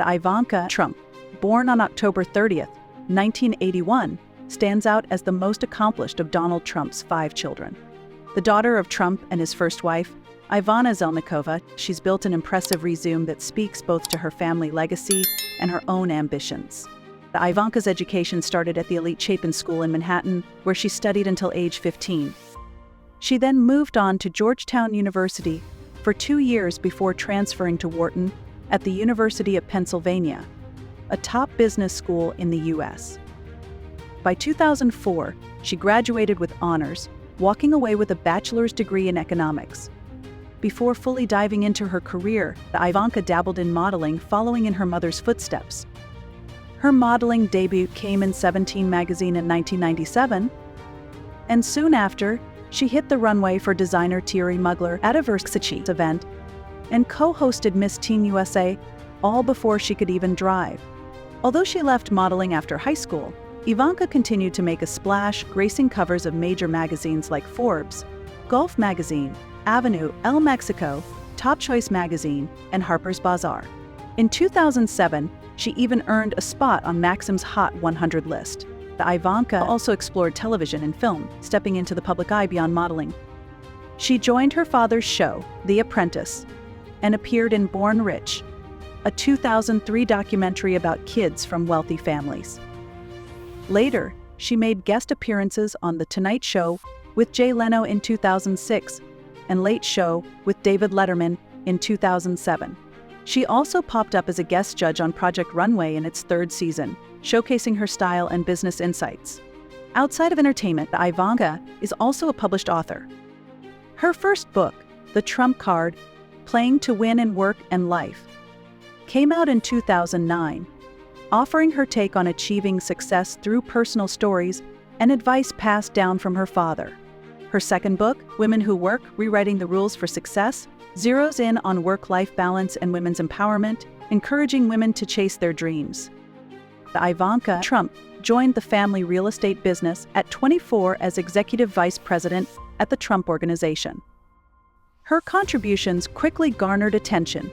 Ivanka Trump, born on October 30th, 1981, stands out as the most accomplished of Donald Trump's 5 children. The daughter of Trump and his first wife, Ivana Zelníčková, she's built an impressive resume that speaks both to her family legacy and her own ambitions. Ivanka's education started at the elite Chapin School in Manhattan, where she studied until age 15. She then moved on to Georgetown University for 2 years before transferring to Wharton at the University of Pennsylvania, a top business school in the U.S. By 2004, she graduated with honors, walking away with a bachelor's degree in economics. Before fully diving into her career, Ivanka dabbled in modeling, following in her mother's footsteps. Her modeling debut came in 17 magazine in 1997, and soon after, she hit the runway for designer Thierry Mugler at a Versace event and co-hosted Miss Teen USA, all before she could even drive. Although she left modeling after high school, Ivanka continued to make a splash, gracing covers of major magazines like Forbes, Golf Magazine, Avenue, El Mexico, Top Choice Magazine, and Harper's Bazaar. In 2007, she even earned a spot on Maxim's Hot 100 list. Ivanka also explored television and film, stepping into the public eye beyond modeling. She joined her father's show, The Apprentice, and appeared in Born Rich, a 2003 documentary about kids from wealthy families. Later, she made guest appearances on The Tonight Show with Jay Leno in 2006 and Late Show with David Letterman in 2007. She also popped up as a guest judge on Project Runway in its 3rd season, showcasing her style and business insights. Outside of entertainment, Ivanka is also a published author. Her first book, The Trump Card: Playing to Win in Work and Life, came out in 2009, offering her take on achieving success through personal stories and advice passed down from her father. Her second book, Women Who Work: Rewriting the Rules for Success, zeroes in on work-life balance and women's empowerment, encouraging women to chase their dreams. Ivanka Trump joined the family real estate business at 24 as executive vice president at the Trump Organization. Her contributions quickly garnered attention,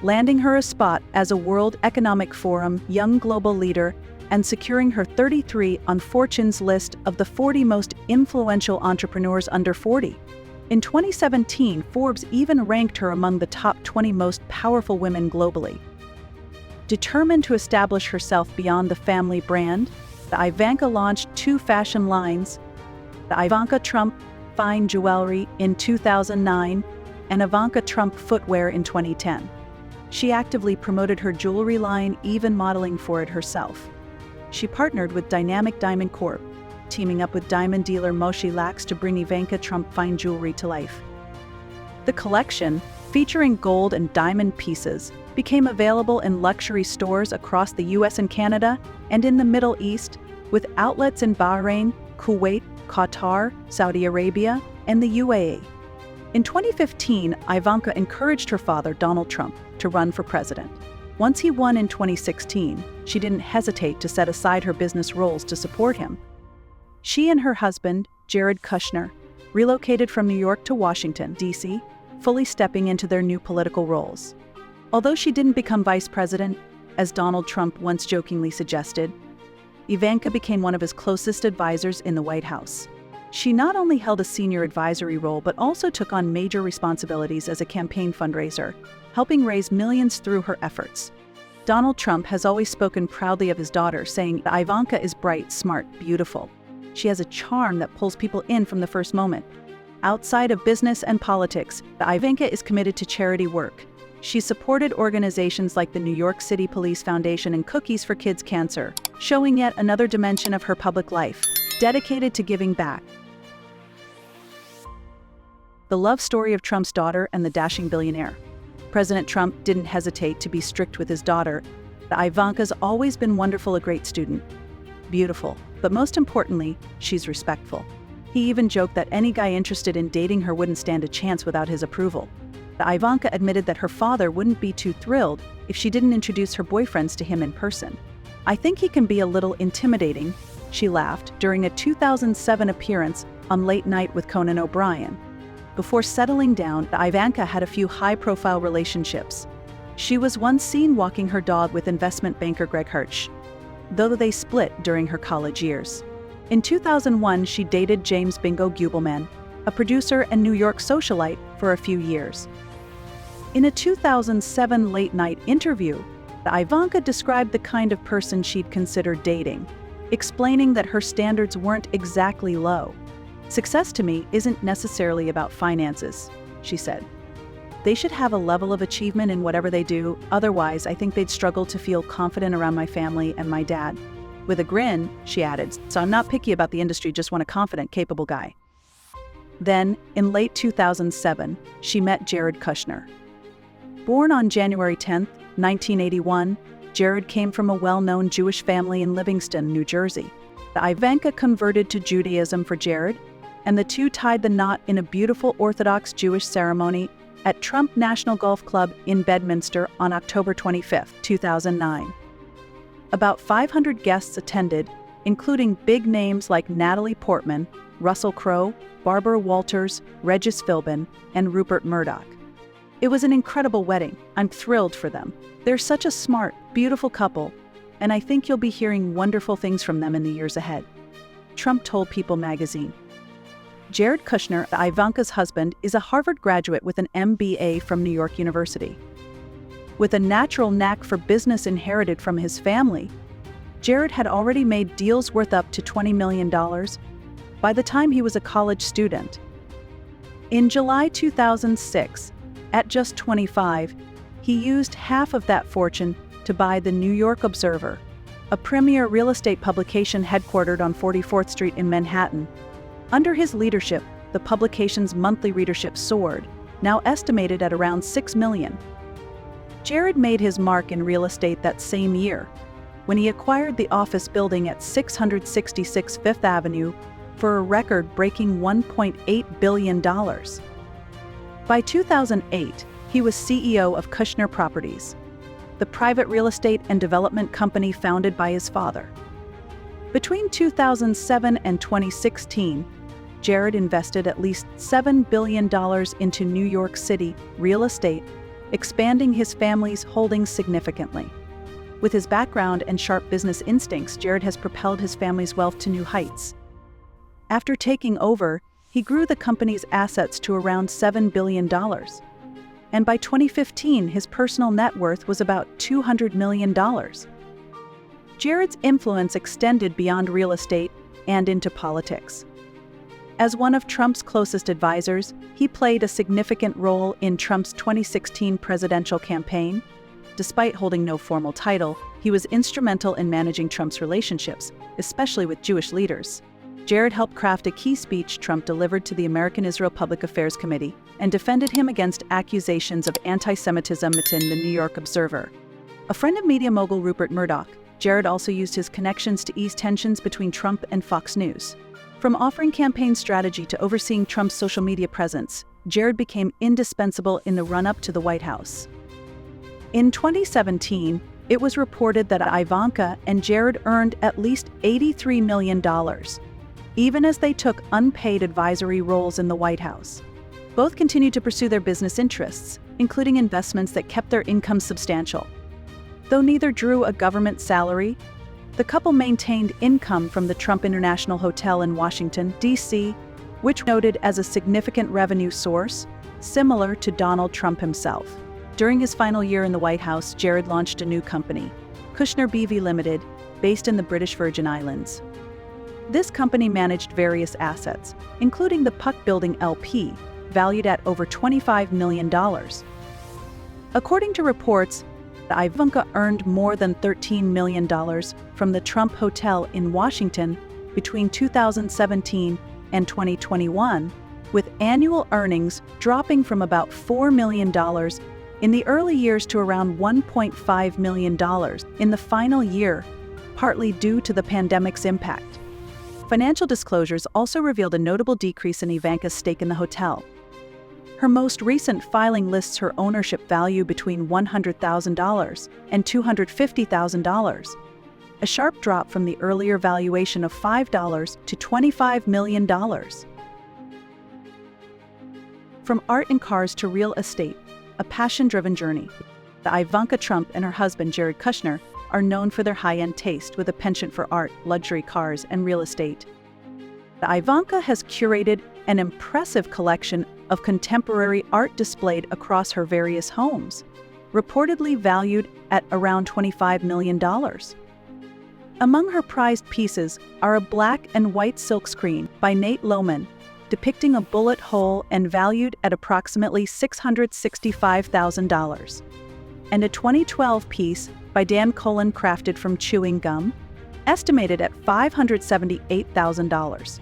landing her a spot as a World Economic Forum Young Global Leader and securing her 33 on Fortune's list of the 40 most influential entrepreneurs under 40. In 2017, Forbes even ranked her among the top 20 most powerful women globally. Determined to establish herself beyond the family brand, Ivanka launched 2 fashion lines, the Ivanka Trump Fine Jewelry in 2009 and Ivanka Trump Footwear in 2010. She actively promoted her jewelry line, even modeling for it herself. She partnered with Dynamic Diamond Corp, teaming up with diamond dealer Moshe Lax to bring Ivanka Trump fine jewelry to life. The collection, featuring gold and diamond pieces, became available in luxury stores across the US and Canada and in the Middle East, with outlets in Bahrain, Kuwait, Qatar, Saudi Arabia, and the UAE. In 2015, Ivanka encouraged her father, Donald Trump, to run for president. Once he won in 2016, she didn't hesitate to set aside her business roles to support him. She and her husband, Jared Kushner, relocated from New York to Washington, D.C., fully stepping into their new political roles. Although she didn't become vice president, as Donald Trump once jokingly suggested, Ivanka became one of his closest advisors in the White House. She not only held a senior advisory role but also took on major responsibilities as a campaign fundraiser, helping raise millions through her efforts. Donald Trump has always spoken proudly of his daughter, saying that Ivanka is bright, smart, beautiful. She has a charm that pulls people in from the first moment. Outside of business and politics, Ivanka is committed to charity work. She supported organizations like the New York City Police Foundation and Cookies for Kids Cancer, showing yet another dimension of her public life, dedicated to giving back. The love story of Trump's daughter and the dashing billionaire. President Trump didn't hesitate to be strict with his daughter. Ivanka's always been wonderful, a great student. Beautiful, but most importantly, she's respectful. He even joked that any guy interested in dating her wouldn't stand a chance without his approval. Ivanka admitted that her father wouldn't be too thrilled if she didn't introduce her boyfriends to him in person. "I think he can be a little intimidating," she laughed during a 2007 appearance on Late Night with Conan O'Brien. Before settling down, Ivanka had a few high-profile relationships. She was once seen walking her dog with investment banker Greg Hirsch, though they split during her college years. In 2001, she dated James Bingo Gubelman, a producer and New York socialite, for a few years. In a 2007 late-night interview, Ivanka described the kind of person she'd consider dating, explaining that her standards weren't exactly low. "Success to me isn't necessarily about finances," she said. "They should have a level of achievement in whatever they do, otherwise I think they'd struggle to feel confident around my family and my dad." With a grin, she added, "So I'm not picky about the industry, just want a confident, capable guy." Then, in late 2007, she met Jared Kushner. Born on January 10, 1981, Jared came from a well-known Jewish family in Livingston, New Jersey. Ivanka converted to Judaism for Jared, and the two tied the knot in a beautiful Orthodox Jewish ceremony at Trump National Golf Club in Bedminster on October 25, 2009. About 500 guests attended, including big names like Natalie Portman, Russell Crowe, Barbara Walters, Regis Philbin, and Rupert Murdoch. It was an incredible wedding. I'm thrilled for them. They're such a smart, beautiful couple, and I think you'll be hearing wonderful things from them in the years ahead, Trump told People magazine. Jared Kushner, Ivanka's husband, is a Harvard graduate with an MBA from New York University. With a natural knack for business inherited from his family, Jared had already made deals worth up to $20 million by the time he was a college student. In July 2006, at just 25, he used half of that fortune to buy the New York Observer, a premier real estate publication headquartered on 44th Street in Manhattan. Under his leadership, the publication's monthly readership soared, now estimated at around 6 million. Jared made his mark in real estate that same year, when he acquired the office building at 666 Fifth Avenue for a record-breaking $1.8 billion. By 2008, he was CEO of Kushner Properties, the private real estate and development company founded by his father. Between 2007 and 2016, Jared invested at least $7 billion into New York City real estate, expanding his family's holdings significantly. With his background and sharp business instincts, Jared has propelled his family's wealth to new heights. After taking over, he grew the company's assets to around $7 billion. And by 2015, his personal net worth was about $200 million. Jared's influence extended beyond real estate and into politics. As one of Trump's closest advisors, he played a significant role in Trump's 2016 presidential campaign. Despite holding no formal title, he was instrumental in managing Trump's relationships, especially with Jewish leaders. Jared helped craft a key speech Trump delivered to the American-Israel Public Affairs Committee and defended him against accusations of anti-Semitism in the New York Observer. A friend of media mogul Rupert Murdoch, Jared also used his connections to ease tensions between Trump and Fox News. From offering campaign strategy to overseeing Trump's social media presence, Jared became indispensable in the run-up to the White House. In 2017, it was reported that Ivanka and Jared earned at least $83 million, even as they took unpaid advisory roles in the White House. Both continued to pursue their business interests, including investments that kept their income substantial. Though neither drew a government salary, the couple maintained income from the Trump International Hotel in Washington, D.C., which noted as a significant revenue source, similar to Donald Trump himself. During his final year in the White House, Jared launched a new company, Kushner BV Limited, based in the British Virgin Islands. This company managed various assets, including the Puck Building LP, valued at over $25 million. According to reports, Ivanka earned more than $13 million from the Trump Hotel in Washington between 2017 and 2021, with annual earnings dropping from about $4 million in the early years to around $1.5 million in the final year, partly due to the pandemic's impact. Financial disclosures also revealed a notable decrease in Ivanka's stake in the hotel. Her most recent filing lists her ownership value between $100,000 and $250,000, a sharp drop from the earlier valuation of $5 to $25 million. From art and cars to real estate, a passion-driven journey, Ivanka Trump and her husband Jared Kushner are known for their high-end taste with a penchant for art, luxury cars, and real estate. Ivanka has curated an impressive collection of contemporary art displayed across her various homes, reportedly valued at around $25 million. Among her prized pieces are a black and white silkscreen by Nate Lohman, depicting a bullet hole and valued at approximately $665,000, and a 2012 piece by Dan Cullen crafted from chewing gum, estimated at $578,000.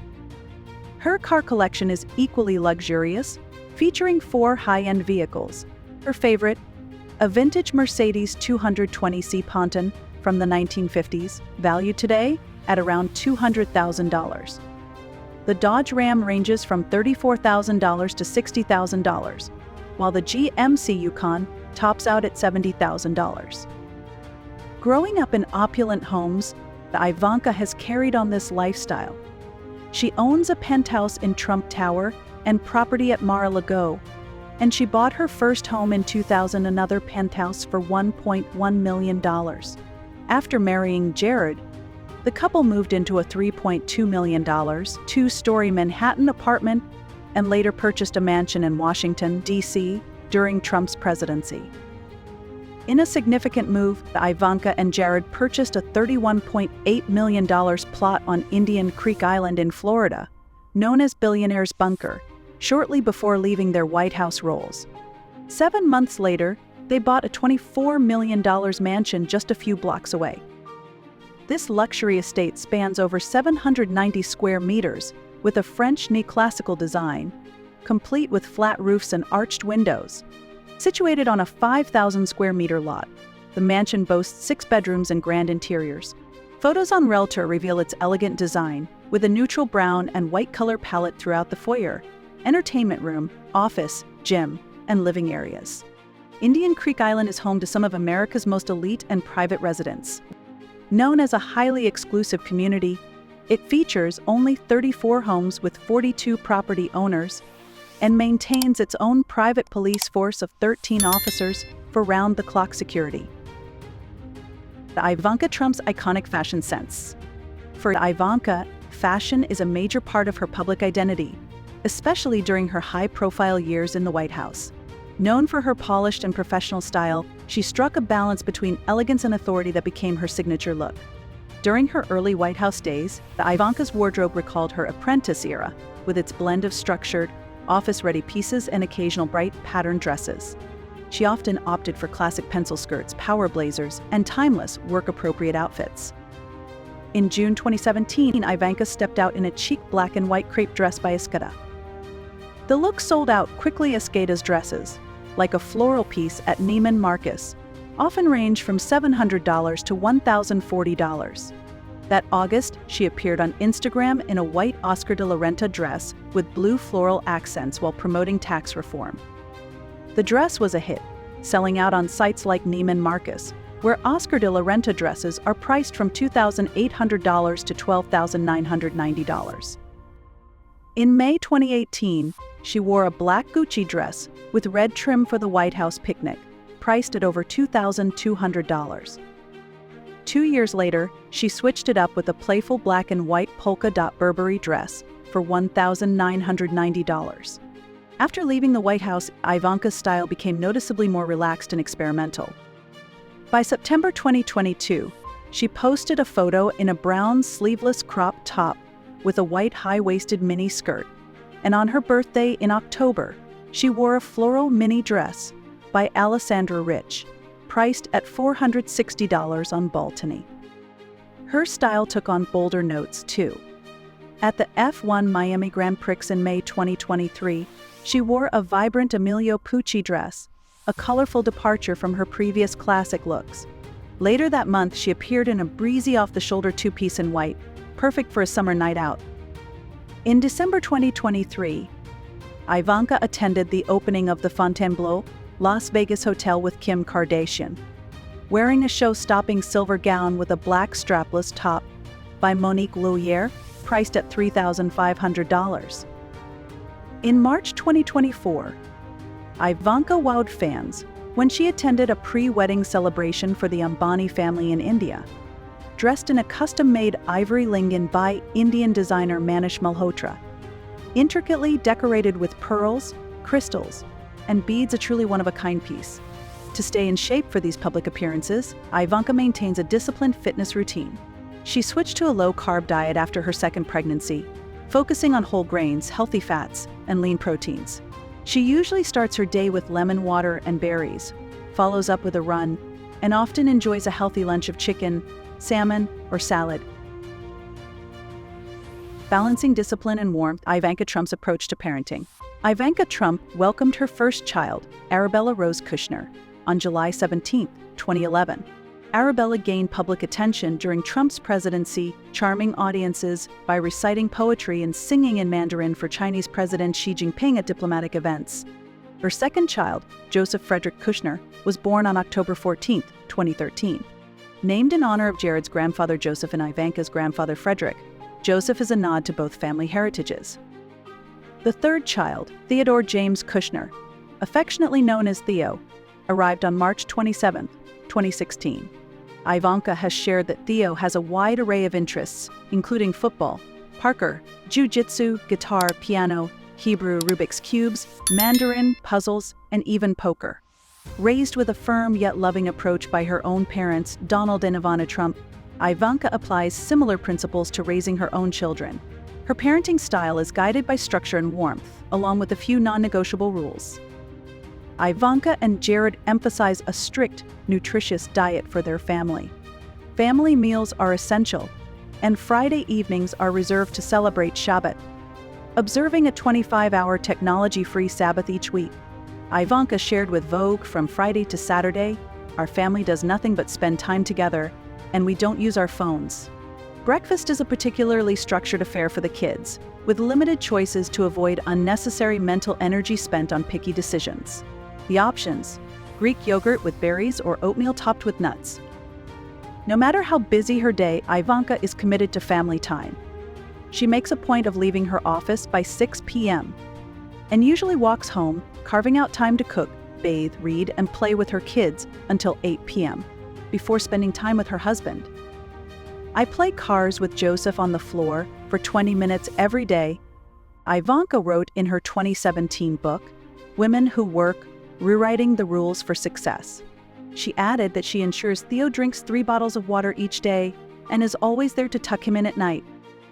Her car collection is equally luxurious, featuring 4 high-end vehicles. Her favorite, a vintage Mercedes 220C Ponton from the 1950s, valued today at around $200,000. The Dodge Ram ranges from $34,000 to $60,000, while the GMC Yukon tops out at $70,000. Growing up in opulent homes, Ivanka has carried on this lifestyle. She owns a penthouse in Trump Tower and property at Mar-a-Lago, and she bought her first home in 2000, another penthouse, for $1.1 million. After marrying Jared, the couple moved into a $3.2 million, 2-story Manhattan apartment and later purchased a mansion in Washington, D.C. during Trump's presidency. In a significant move, Ivanka and Jared purchased a $31.8 million plot on Indian Creek Island in Florida, known as Billionaire's Bunker, shortly before leaving their White House roles. 7 months later, they bought a $24 million mansion just a few blocks away. This luxury estate spans over 790 square meters with a French neoclassical design, complete with flat roofs and arched windows. Situated on a 5,000 square meter lot, the mansion boasts 6 bedrooms and grand interiors. Photos on Realtor reveal its elegant design, with a neutral brown and white color palette throughout the foyer, entertainment room, office, gym, and living areas. Indian Creek Island is home to some of America's most elite and private residents. Known as a highly exclusive community, it features only 34 homes with 42 property owners and maintains its own private police force of 13 officers for round-the-clock security. Ivanka Trump's iconic fashion sense. For Ivanka, fashion is a major part of her public identity, especially during her high-profile years in the White House. Known for her polished and professional style, she struck a balance between elegance and authority that became her signature look. During her early White House days, Ivanka's wardrobe recalled her apprentice era, with its blend of structured, office-ready pieces and occasional bright, patterned dresses. She often opted for classic pencil skirts, power blazers, and timeless, work-appropriate outfits. In June 2017, Ivanka stepped out in a chic black and white crepe dress by Escada. The look sold out quickly as Escada's dresses, like a floral piece at Neiman Marcus, often range from $700 to $1,040. That August, she appeared on Instagram in a white Oscar de la Renta dress with blue floral accents while promoting tax reform. The dress was a hit, selling out on sites like Neiman Marcus, where Oscar de la Renta dresses are priced from $2,800 to $12,990. In May 2018, she wore a black Gucci dress with red trim for the White House picnic, priced at over $2,200. 2 years later, she switched it up with a playful black and white polka dot Burberry dress for $1,990. After leaving the White House, Ivanka's style became noticeably more relaxed and experimental. By September 2022, she posted a photo in a brown sleeveless crop top with a white high-waisted mini skirt, and on her birthday in October, she wore a floral mini dress by Alessandra Rich, priced at $460 on Baltony. Her style took on bolder notes, too. At the F1 Miami Grand Prix in May 2023, she wore a vibrant Emilio Pucci dress, a colorful departure from her previous classic looks. Later that month, she appeared in a breezy off-the-shoulder two-piece in white, perfect for a summer night out. In December 2023, Ivanka attended the opening of the Fontainebleau, Las Vegas hotel with Kim Kardashian, wearing a show-stopping silver gown with a black strapless top by Monique Louier, priced at $3,500. In March 2024, Ivanka wowed fans when she attended a pre-wedding celebration for the Ambani family in India. Dressed in a custom-made ivory lingan by Indian designer Manish Malhotra, intricately decorated with pearls, crystals, and beads, a truly one-of-a-kind piece. To stay in shape for these public appearances, Ivanka maintains a disciplined fitness routine. She switched to a low-carb diet after her second pregnancy, focusing on whole grains, healthy fats, and lean proteins. She usually starts her day with lemon water and berries, follows up with a run, and often enjoys a healthy lunch of chicken, salmon, or salad. Balancing discipline and warmth, Ivanka Trump's approach to parenting. Ivanka Trump welcomed her first child, Arabella Rose Kushner, on July 17, 2011. Arabella gained public attention during Trump's presidency, charming audiences by reciting poetry and singing in Mandarin for Chinese President Xi Jinping at diplomatic events. Her second child, Joseph Frederick Kushner, was born on October 14, 2013. Named in honor of Jared's grandfather Joseph and Ivanka's grandfather Frederick, Joseph is a nod to both family heritages. The third child, Theodore James Kushner, affectionately known as Theo, arrived on March 27, 2016. Ivanka has shared that Theo has a wide array of interests, including football, parkour, jiu-jitsu, guitar, piano, Hebrew, Rubik's Cubes, Mandarin, puzzles, and even poker. Raised with a firm yet loving approach by her own parents, Donald and Ivana Trump, Ivanka applies similar principles to raising her own children. Her parenting style is guided by structure and warmth, along with a few non-negotiable rules. Ivanka and Jared emphasize a strict, nutritious diet for their family. Family meals are essential, and Friday evenings are reserved to celebrate Shabbat. Observing a 25-hour technology-free Sabbath each week, Ivanka shared with Vogue, "From Friday to Saturday, our family does nothing but spend time together, and we don't use our phones." Breakfast is a particularly structured affair for the kids, with limited choices to avoid unnecessary mental energy spent on picky decisions. The options: Greek yogurt with berries or oatmeal topped with nuts. No matter how busy her day, Ivanka is committed to family time. She makes a point of leaving her office by 6 p.m. and usually walks home, carving out time to cook, bathe, read, and play with her kids until 8 p.m. before spending time with her husband. "I play cars with Joseph on the floor for 20 minutes every day," Ivanka wrote in her 2017 book, Women Who Work, Rewriting the Rules for Success. She added that she ensures Theo drinks 3 bottles of water each day and is always there to tuck him in at night.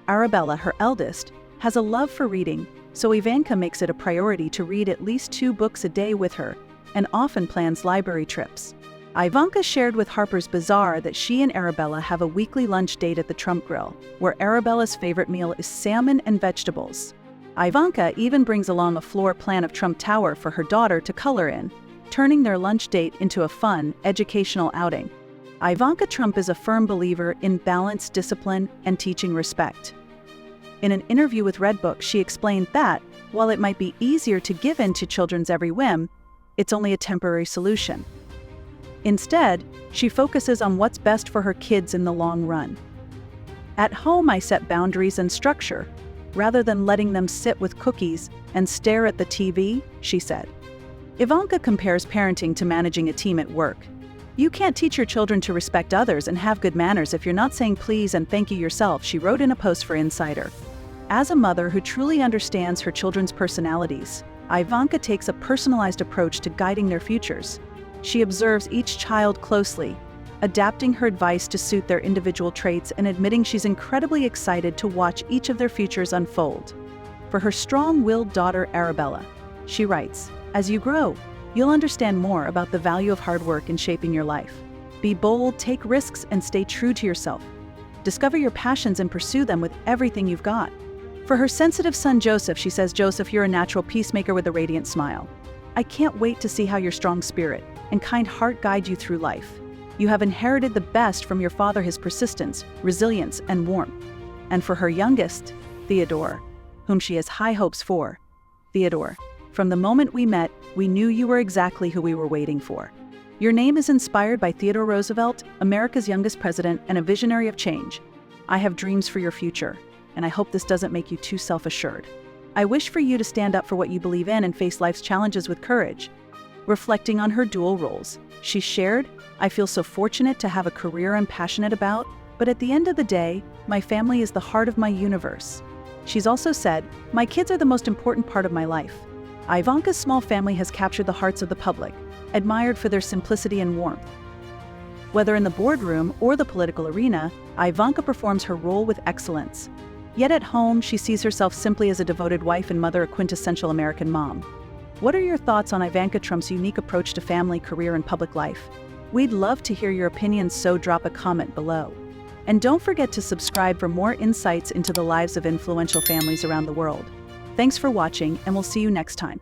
Arabella, her eldest, has a love for reading, so Ivanka makes it a priority to read at least 2 books a day with her and often plans library trips. Ivanka shared with Harper's Bazaar that she and Arabella have a weekly lunch date at the Trump Grill, where Arabella's favorite meal is salmon and vegetables. Ivanka even brings along a floor plan of Trump Tower for her daughter to color in, turning their lunch date into a fun, educational outing. Ivanka Trump is a firm believer in balance, discipline, and teaching respect. In an interview with Redbook, she explained that, while it might be easier to give in to children's every whim, it's only a temporary solution. Instead, she focuses on what's best for her kids in the long run. "At home, I set boundaries and structure, rather than letting them sit with cookies and stare at the TV," she said. Ivanka compares parenting to managing a team at work. "You can't teach your children to respect others and have good manners if you're not saying please and thank you yourself," she wrote in a post for Insider. As a mother who truly understands her children's personalities, Ivanka takes a personalized approach to guiding their futures. She observes each child closely, adapting her advice to suit their individual traits and admitting she's incredibly excited to watch each of their futures unfold. For her strong-willed daughter Arabella, she writes, "As you grow, you'll understand more about the value of hard work in shaping your life. Be bold, take risks, and stay true to yourself. Discover your passions and pursue them with everything you've got." For her sensitive son Joseph, she says, "Joseph, you're a natural peacemaker with a radiant smile. I can't wait to see how your strong spirit and kind heart guide you through life. You have inherited the best from your father, his persistence, resilience, and warmth." And for her youngest, Theodore, whom she has high hopes for, "Theodore, from the moment we met, we knew you were exactly who we were waiting for. Your name is inspired by Theodore Roosevelt, America's youngest president and a visionary of change. I have dreams for your future, and I hope this doesn't make you too self-assured. I wish for you to stand up for what you believe in and face life's challenges with courage. Reflecting on her dual roles, she shared, "I feel so fortunate to have a career I'm passionate about, but at the end of the day, my family is the heart of my universe." She's also said, "My kids are the most important part of my life." Ivanka's small family has captured the hearts of the public, admired for their simplicity and warmth. Whether in the boardroom or the political arena, Ivanka performs her role with excellence. Yet at home, she sees herself simply as a devoted wife and mother, a quintessential American mom. What are your thoughts on Ivanka Trump's unique approach to family, career, and public life? We'd love to hear your opinions, so drop a comment below. And don't forget to subscribe for more insights into the lives of influential families around the world. Thanks for watching, and we'll see you next time.